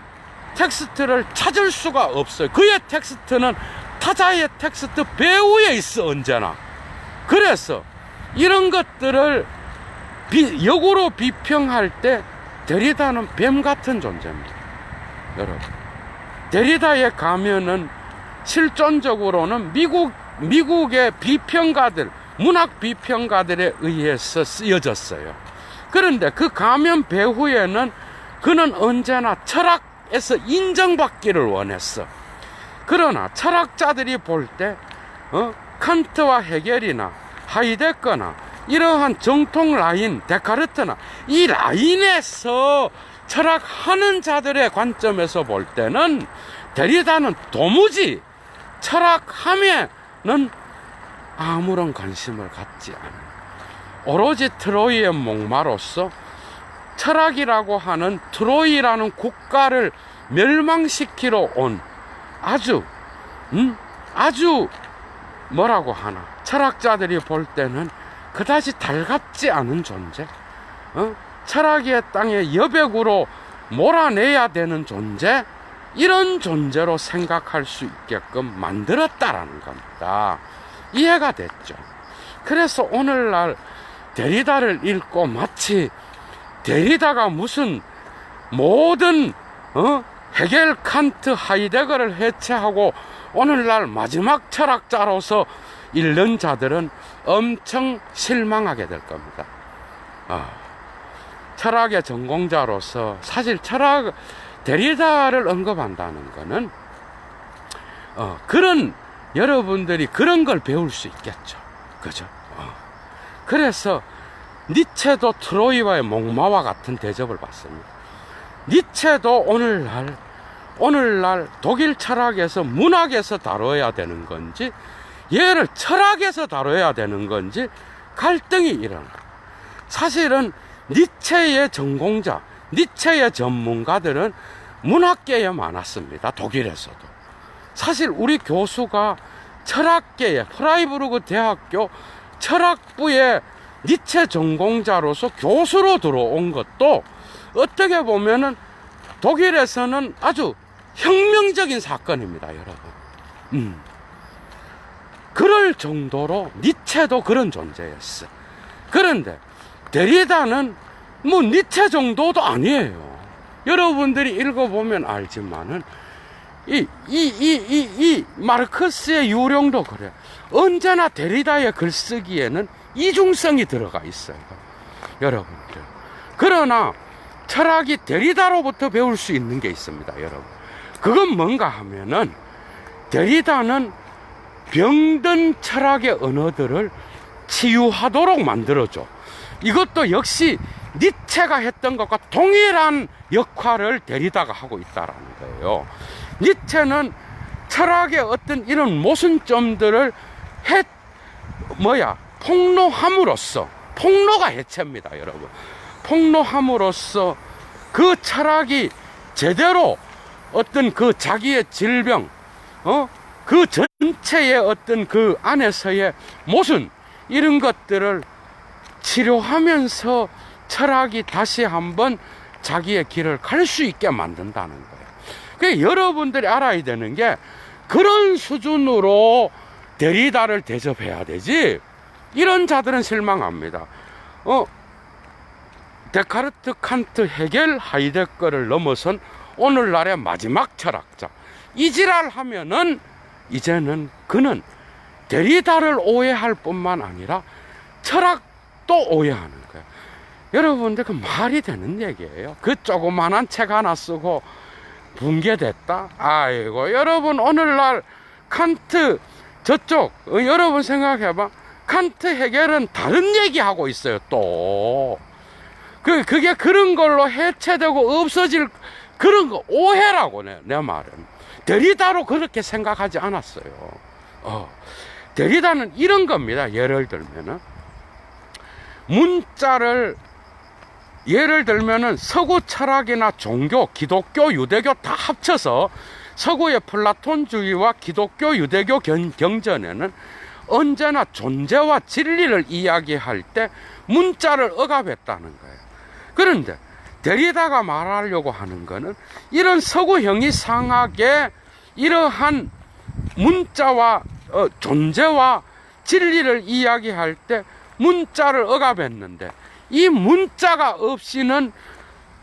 텍스트를 찾을 수가 없어요. 그의 텍스트는 타자의 텍스트 배후에 있어, 언제나. 그래서 이런 것들을 역으로 비평할 때 데리다는 뱀 같은 존재입니다. 여러분, 데리다의 가면은 실존적으로는 미국의 비평가들, 문학 비평가들에 의해서 쓰여졌어요. 그런데 그 가면 배후에는 그는 언제나 철학에서 인정받기를 원했어. 그러나 철학자들이 볼 때 칸트와 헤겔이나 하이데거나 이러한 정통 라인, 데카르트나 이 라인에서 철학하는 자들의 관점에서 볼 때는 데리다는 도무지 철학함에는 아무런 관심을 갖지 않아요. 오로지 트로이의 목마로서 철학이라고 하는 트로이라는 국가를 멸망시키러 온 아주 뭐라고 하나, 철학자들이 볼 때는 그다지 달갑지 않은 존재, 철학의 땅의 여백으로 몰아내야 되는 존재, 이런 존재로 생각할 수 있게끔 만들었다라는 겁니다. 이해가 됐죠? 그래서 오늘날 데리다를 읽고 마치 데리다가 무슨 모든 헤겔, 칸트, 하이데거를 해체하고 오늘날 마지막 철학자로서 읽는 자들은 엄청 실망하게 될 겁니다. 철학의 전공자로서 사실 데리다를 언급한다는 것은 그런 여러분들이 그런 걸 배울 수 있겠죠. 그죠? 그래서 니체도 트로이와의 목마와 같은 대접을 받습니다. 니체도 오늘날 독일 철학에서 문학에서 다뤄야 되는 건지 얘를 철학에서 다뤄야 되는 건지 갈등이 일어나. 사실은 니체의 전공자, 니체의 전문가들은 문학계에 많았습니다. 독일에서도. 사실 우리 교수가 철학계에 프라이부르크 대학교 철학부에 니체 전공자로서 교수로 들어온 것도 어떻게 보면은 독일에서는 아주 혁명적인 사건입니다, 여러분. 그럴 정도로 니체도 그런 존재였어. 그런데 데리다는 뭐 니체 정도도 아니에요. 여러분들이 읽어보면 알지만은 이 마르크스의 유령도 그래. 언제나 데리다의 글쓰기에는 이중성이 들어가 있어요, 여러분들. 그러나 철학이 데리다로부터 배울 수 있는 게 있습니다, 여러분. 그건 뭔가 하면은 데리다는 병든 철학의 언어들을 치유하도록 만들어줘. 이것도 역시 니체가 했던 것과 동일한 역할을 데리다가 하고 있다라는 거예요. 니체는 철학의 어떤 이런 모순점들을 폭로함으로써, 폭로가 해체입니다, 여러분. 폭로함으로써 그 철학이 제대로 어떤 그 자기의 질병, 그 전체의 어떤 그 안에서의 모순, 이런 것들을 치료하면서 철학이 다시 한번 자기의 길을 갈 수 있게 만든다는 거예요. 그러니까 여러분들이 알아야 되는 게 그런 수준으로 데리다를 대접해야 되지, 이런 자들은 실망합니다. 데카르트, 칸트, 헤겔, 하이데거를 넘어선 오늘날의 마지막 철학자, 이지랄 하면은 이제는 그는 데리다를 오해할 뿐만 아니라 철학도 오해하는 거예요. 여러분들, 그 말이 되는 얘기예요? 그 조그만한 책 하나 쓰고 붕괴됐다? 아이고, 여러분, 오늘날 칸트 저쪽, 여러분 생각해봐. 칸트, 헤겔은 다른 얘기하고 있어요, 또. 그게 그런 걸로 해체되고 없어질 그런 거 오해라고, 내 말은. 데리다로 그렇게 생각하지 않았어요. 데리다는 이런 겁니다. 예를 들면은 문자를, 예를 들면은 서구 철학이나 종교, 기독교, 유대교 다 합쳐서 서구의 플라톤주의와 기독교, 유대교 경전에는 언제나 존재와 진리를 이야기할 때 문자를 억압했다는 거예요. 그런데 데리다가 말하려고 하는 거는 이런 서구 형이상학의 이러한 문자와 존재와 진리를 이야기할 때 문자를 억압했는데, 이 문자가 없이는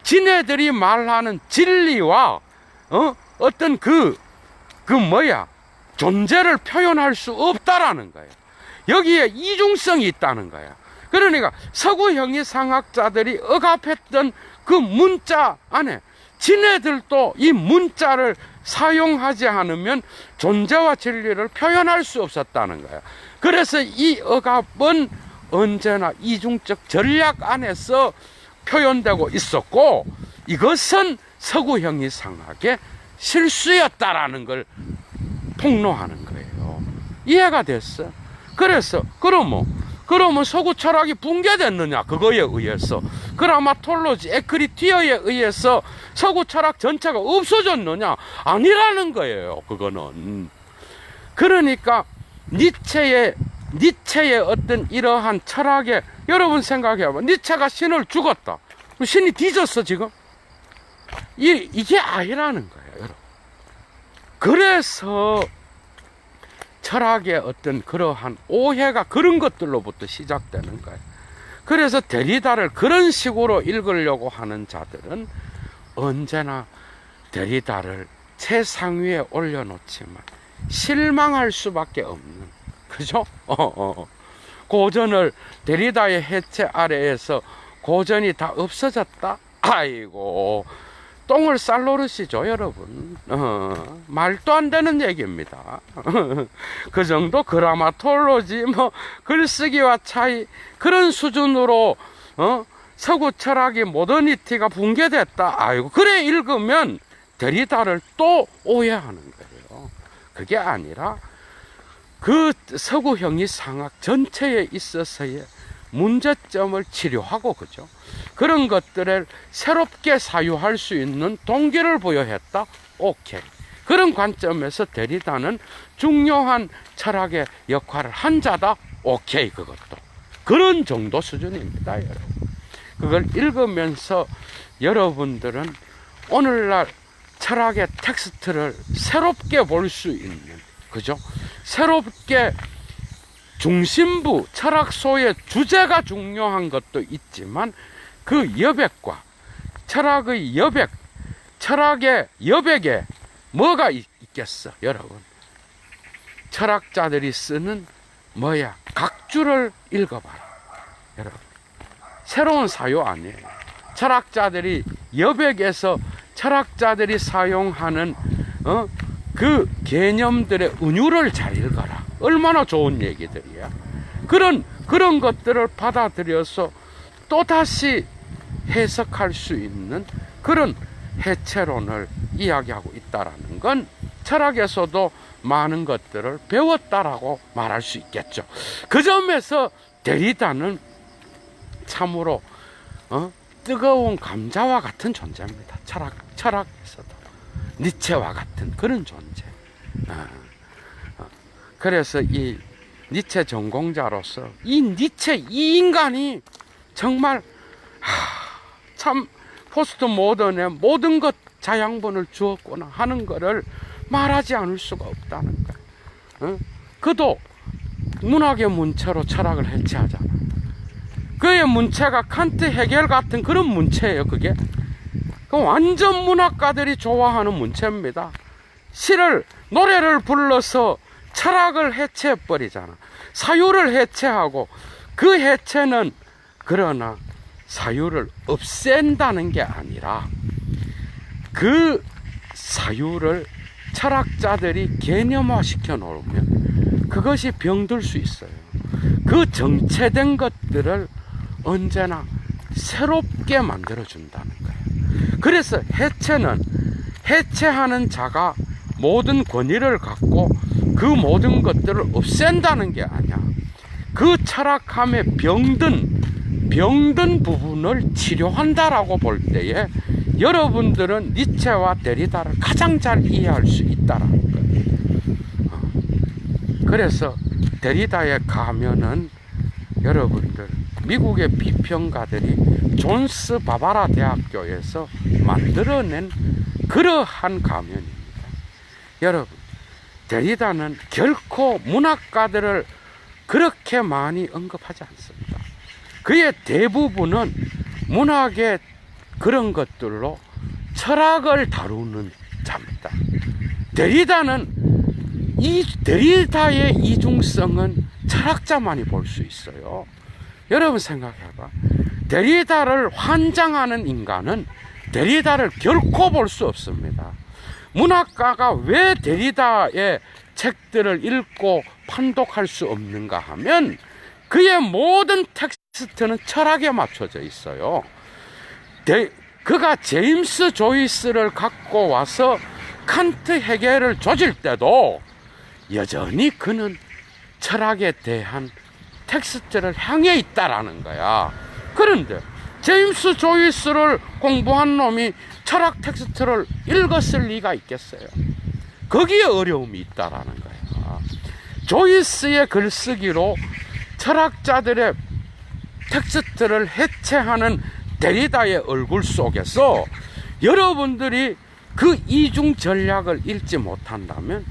지네들이 말하는 진리와 어떤 존재를 표현할 수 없다라는 거예요. 여기에 이중성이 있다는 거야. 그러니까 서구 형이상학자들이 억압했던 그 문자 안에 지네들도 이 문자를 사용하지 않으면 존재와 진리를 표현할 수 없었다는 거야. 그래서 이 억압은 언제나 이중적 전략 안에서 표현되고 있었고, 이것은 서구 형이상학의 실수였다라는 걸 폭로하는 거예요. 이해가 됐어? 그래서 그러면 서구 철학이 붕괴됐느냐? 그거에 의해서. 그라마톨로지, 에크리티어에 의해서 서구 철학 전체가 없어졌느냐? 아니라는 거예요, 그거는. 그러니까 니체의 어떤 이러한 철학에, 여러분 생각해봐. 니체가 신을 죽었다. 신이 뒤졌어, 지금? 이게 아니라는 거예요, 여러분. 그래서 철학의 어떤 그러한 오해가 그런 것들로부터 시작되는 거예요. 그래서 데리다를 그런 식으로 읽으려고 하는 자들은 언제나 데리다를 최상위에 올려놓지만 실망할 수밖에 없는, 그죠? 고전을 데리다의 해체 아래에서 고전이 다 없어졌다? 아이고, 똥을 쌀 노릇이죠, 여러분. 말도 안 되는 얘기입니다. 그 정도 그라마톨로지, 글쓰기와 차이, 그런 수준으로, 서구 철학이 모더니티가 붕괴됐다. 아이고, 그래 읽으면 데리다를 또 오해하는 거예요. 그게 아니라 그 서구 형이상학 전체에 있어서의 문제점을 치료하고, 그죠? 그런 것들을 새롭게 사유할 수 있는 동기를 부여했다. 오케이. 그런 관점에서 데리다는 중요한 철학의 역할을 한 자다. 오케이. 그것도 그런 정도 수준입니다, 여러분. 그걸 읽으면서 여러분들은 오늘날 철학의 텍스트를 새롭게 볼 수 있는, 그죠? 새롭게 중심부, 철학소의 주제가 중요한 것도 있지만 그 여백과 철학의 여백, 철학의 여백에 뭐가 있겠어, 여러분? 철학자들이 쓰는 뭐야? 각주를 읽어봐라, 여러분. 새로운 사유 아니에요. 철학자들이 여백에서 철학자들이 사용하는 그 개념들의 은유를 잘 읽어라. 얼마나 좋은 얘기들이야. 그런 것들을 받아들여서 또다시 해석할 수 있는 그런 해체론을 이야기하고 있다라는 건 철학에서도 많은 것들을 배웠다라고 말할 수 있겠죠. 그 점에서 데리다는 참으로 뜨거운 감자와 같은 존재입니다. 철학에서도 니체와 같은 그런 존재. 그래서 이 니체 전공자로서 이 니체, 이 인간이 정말 참 포스트 모던의 모든 것 자양분을 주었구나 하는 것을 말하지 않을 수가 없다는 거예요. 그도 문학의 문체로 철학을 해체하잖아. 그의 문체가 칸트, 헤겔 같은 그런 문체예요. 그게 완전 문학가들이 좋아하는 문체입니다. 시를, 노래를 불러서 철학을 해체해버리잖아. 사유를 해체하고, 그 해체는 그러나 사유를 없앤다는 게 아니라 그 사유를 철학자들이 개념화 시켜 놓으면 그것이 병들 수 있어요. 그 정체된 것들을 언제나 새롭게 만들어준다는 거예요. 그래서 해체는 해체하는 자가 모든 권위를 갖고 그 모든 것들을 없앤다는 게 아니야. 그 철학함의 병든 부분을 치료한다라고 볼 때에 여러분들은 니체와 데리다를 가장 잘 이해할 수 있다라는 거예요. 그래서 데리다에 가면은 여러분들, 미국의 비평가들이 존스 바바라 대학교에서 만들어낸 그러한 가면입니다. 여러분, 데리다는 결코 문학가들을 그렇게 많이 언급하지 않습니다. 그의 대부분은 문학의 그런 것들로 철학을 다루는 자입니다. 데리다는 이 데리다의 이중성은 철학자만이 볼 수 있어요. 여러분 생각해봐. 데리다를 환장하는 인간은 데리다를 결코 볼 수 없습니다. 문학가가 왜 데리다의 책들을 읽고 판독할 수 없는가 하면 그의 모든 텍스트는 철학에 맞춰져 있어요. 그가 제임스 조이스를 갖고 와서 칸트, 헤겔을 조질 때도 여전히 그는 철학에 대한 텍스트를 향해 있다라는 거야. 그런데 제임스 조이스를 공부한 놈이 철학 텍스트를 읽었을 리가 있겠어요? 거기에 어려움이 있다라는 거야. 조이스의 글쓰기로 철학자들의 텍스트를 해체하는 데리다의 얼굴 속에서 여러분들이 그 이중 전략을 읽지 못한다면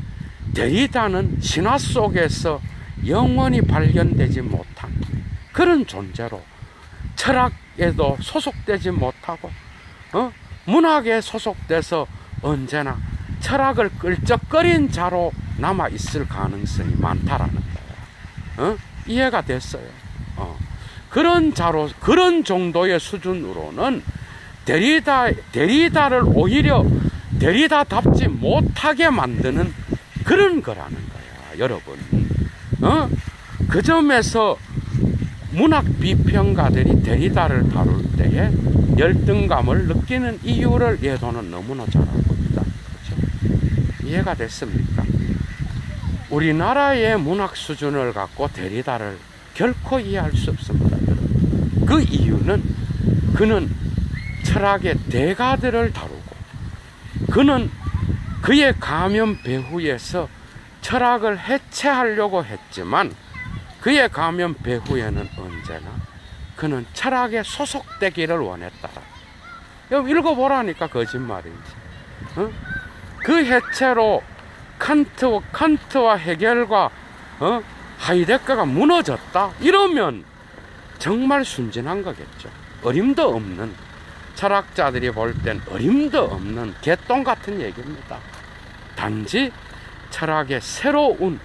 데리다는 신화 속에서 영원히 발견되지 못한 그런 존재로 철학에도 소속되지 못하고 문학에 소속돼서 언제나 철학을 끌적거린 자로 남아있을 가능성이 많다라는 거예요. 이해가 됐어요. 그런 자로, 그런 정도의 수준으로는 데리다를 오히려 데리다답지 못하게 만드는 그런 거라는 거야, 여러분. 그 점에서 문학 비평가들이 데리다를 다룰 때에 열등감을 느끼는 이유를 예도는 너무나 잘 알고 있다. 그렇죠? 이해가 됐습니까? 우리나라의 문학 수준을 갖고 데리다를 결코 이해할 수 없습니다. 그 이유는 그는 철학의 대가들을 다루고 그는 그의 가면 배후에서 철학을 해체하려고 했지만 그의 가면 배후에는 언제나 그는 철학에 소속되기를 원했다. 여기 읽어보라니까 거짓말이지. 어? 그 해체로 칸트와 헤겔과 하이데거가 무너졌다? 이러면 정말 순진한 거겠죠. 어림도 없는, 철학자들이 볼 땐 어림도 없는 개똥 같은 얘기입니다. 단지 철학의 새로운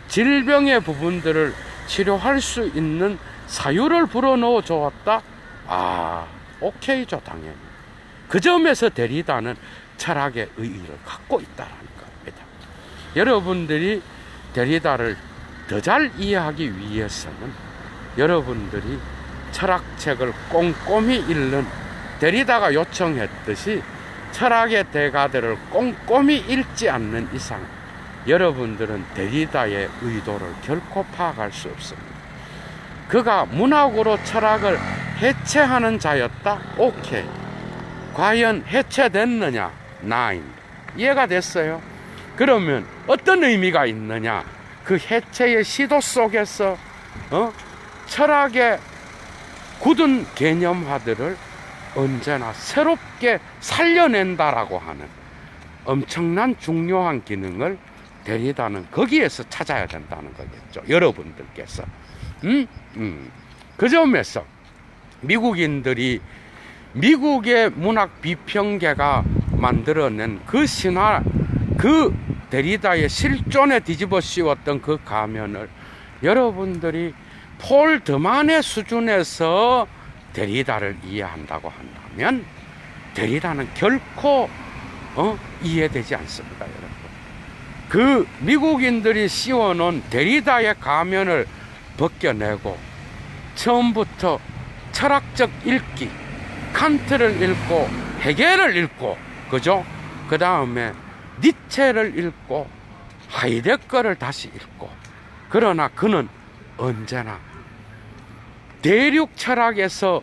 질병의 부분들을 치료할 수 있는 사유를 불어넣어 주었다? 오케이죠, 당연히. 그 점에서 데리다는 철학의 의의를 갖고 있다는 겁니다. 여러분들이 데리다를 더 잘 이해하기 위해서는 여러분들이 철학책을 꼼꼼히 읽는 데리다가 요청했듯이 철학의 대가들을 꼼꼼히 읽지 않는 이상 여러분들은 데리다의 의도를 결코 파악할 수 없습니다. 그가 문학으로 철학을 해체하는 자였다? 오케이. 과연 해체됐느냐? 9. 이해가 됐어요? 그러면 어떤 의미가 있느냐? 그 해체의 시도 속에서 철학의 굳은 개념화들을 언제나 새롭게 살려낸다라고 하는 엄청난 중요한 기능을 데리다는 거기에서 찾아야 된다는 거겠죠. 여러분들께서. 그 점에서 미국인들이 미국의 문학 비평계가 만들어낸 그 신화, 그 데리다의 실존에 뒤집어 씌웠던 그 가면을 여러분들이 폴 드만의 수준에서 데리다를 이해한다고 한다면 데리다는 결코 이해되지 않습니다, 여러분. 그 미국인들이 씌워놓은 데리다의 가면을 벗겨내고 처음부터 철학적 읽기, 칸트를 읽고 헤겔을 읽고, 그죠? 그 다음에 니체를 읽고 하이데거를 다시 읽고, 그러나 그는 언제나 대륙 철학에서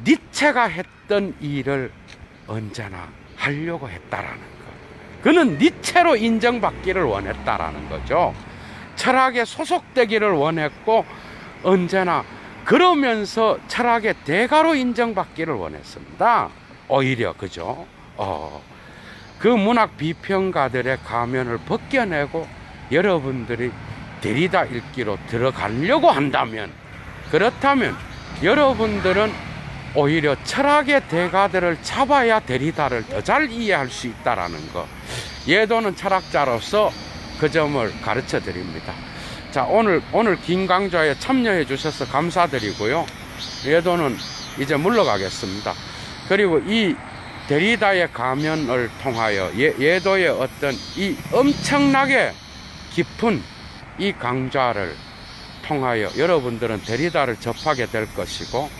니체가 했던 일을 언제나 하려고 했다라는 거. 그는 니체로 인정받기를 원했다라는 거죠. 철학에 소속되기를 원했고 언제나 그러면서 철학의 대가로 인정받기를 원했습니다. 오히려, 그죠? 그 문학 비평가들의 가면을 벗겨내고 여러분들이 데리다 읽기로 들어가려고 한다면, 그렇다면 여러분들은 오히려 철학의 대가들을 잡아야 데리다를 더 잘 이해할 수 있다라는 거, 예도는 철학자로서 그 점을 가르쳐 드립니다. 자, 오늘 긴 강좌에 참여해 주셔서 감사드리고요. 예도는 이제 물러가겠습니다. 그리고 이 데리다의 가면을 통하여 예도의 어떤 이 엄청나게 깊은 이 강좌를 통하여 여러분들은 데리다를 접하게 될 것이고,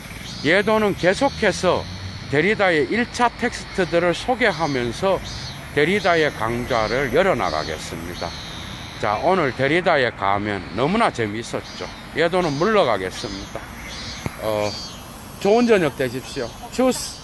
예도는 계속해서 데리다의 1차 텍스트들을 소개하면서 데리다의 강좌를 열어나가겠습니다. 자, 오늘 데리다의 가면 너무나 재미있었죠. 예도는 물러가겠습니다. 좋은 저녁 되십시오. 주스.